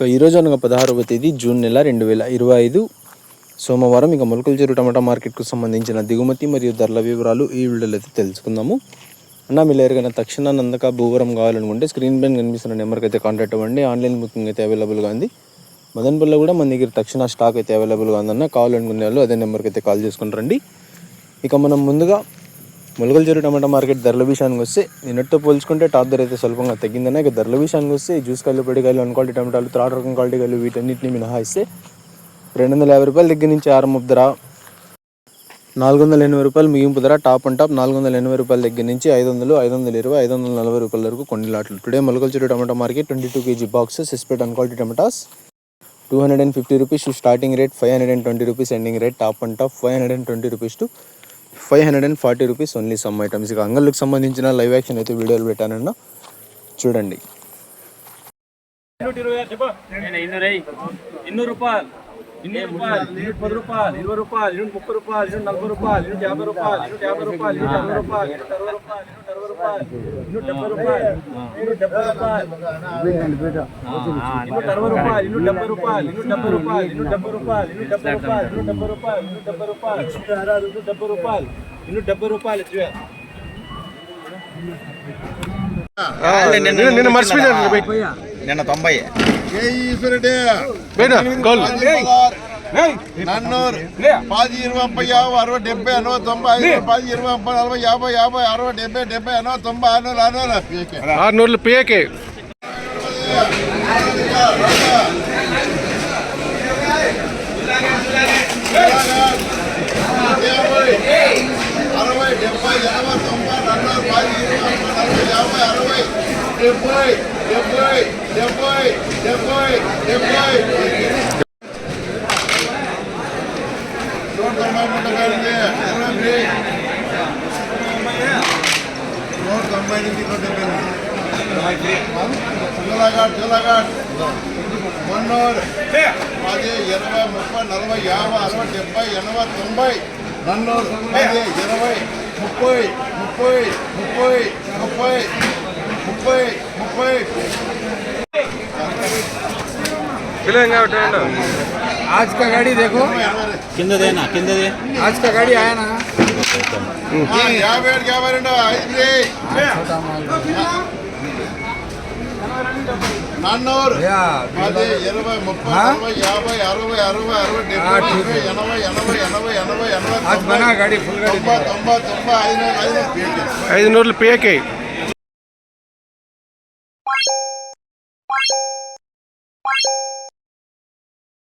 ఈరోజు అనగా 16వ తేదీ జూన్ నెల 2025 సోమవారం. ఇక మొలకల్చెరువు టమాటా మార్కెట్కు సంబంధించిన దిగుమతి మరియు ధరల వివరాలు ఈ వీడియోలో అయితే తెలుసుకుందాము. అన్న మీరు ఎవరికైనా తక్షణ నందక భూవరం కావాలనుకుంటే స్క్రీన్ పైన కనిపిస్తున్న నెంబర్కి అయితే కాంటాక్ట్ అవ్వండి. ఆన్లైన్ బుకింగ్ అయితే అవైలబుల్గా ఉంది. మదన్పల్లిలో కూడా మన దగ్గర తక్షణ స్టాక్ అయితే అవైలబుల్గా ఉందన్న. కావాలనుకునే వాళ్ళు అదే నెంబర్కి అయితే కాల్ చేసుకుని రండి. ఇక మనం ముందుగా మొలకల్చెరువు టమాటా మార్కెట్ ధరల విషయానికి వస్తే నిన్నటితో పోల్చుకుంటే టాప్ ధర అయితే స్వల్పంగా తగ్గిందనే. ఇక ధరల విషయానికి వస్తే జ్యూస్ కాయలు, పొడికాయలు, వన్ క్వాలిటీ టమాటాలు, థర్డ్ రకం క్వాలిటీ కాయలు వీటన్నిటిని మినహాయిస్తే 250 రూపాయల దగ్గర నుంచి ఆరంభ ధర, 480 రూపాయలు మిగింపు ధర, టాప్ అండ్ టాప్ 480 రూపాయల దగ్గర నుంచి 500, 520, 540 రూపాయల వరకు కొన్ని లాట్లు. Today Molakalacheruvu tomato market 22 kg boxes ఎస్పేట్ one quality tomatoes 250 rupees starting rate, 520 rupees ending rate, top and top 520 rupees to 540 rupees only some items. ఇక అంగళ్ళకు సంబంధించిన లైవ్ యాక్షన్ అయితే వీడియోలు పెట్టానన్నా, చూడండి. 200 రూపాయలు, 10 రూపాయలు, 20 రూపాయలు, 30 రూపాయలు, 40 రూపాయలు, 50 రూపాయలు, 50 రూపాయలు, 60 రూపాయలు, 60 రూపాయలు, 70 రూపాయలు, 70 రూపాయలు, 70 రూపాయలు, 60 రూపాయలు, 70 రూపాయలు, 70 రూపాయలు, 70 రూపాయలు, 70 రూపాయలు, 70 రూపాయలు, 70 రూపాయలు, 70 రూపాయలు, 70 రూపాయలు. నిన్న మర్చిపోయాను నిన్న 90 నన్నూరు 10, 20, 30, 40, 70, 80, 90, 10, 20, 30, 40, 50, 60, 70, 80, 90, 600 పేకే. మన్నూరు 10, 20, 30, 40, 50, 60, 70, 80, 90. నన్నూరు 10, 20, 30, आज का गाड़ी देखो, కింద దేనా, కింద దే. आज का गाड़ी आया ना, 57, 52, 5. నన్నూరు 10, 20, 30, 40, 50, 60, 70, 80, 90, 80, 80, 80, 80, आज बना गाड़ी फुल गाड़ी 90, 90, 90, 500 500 పేకే.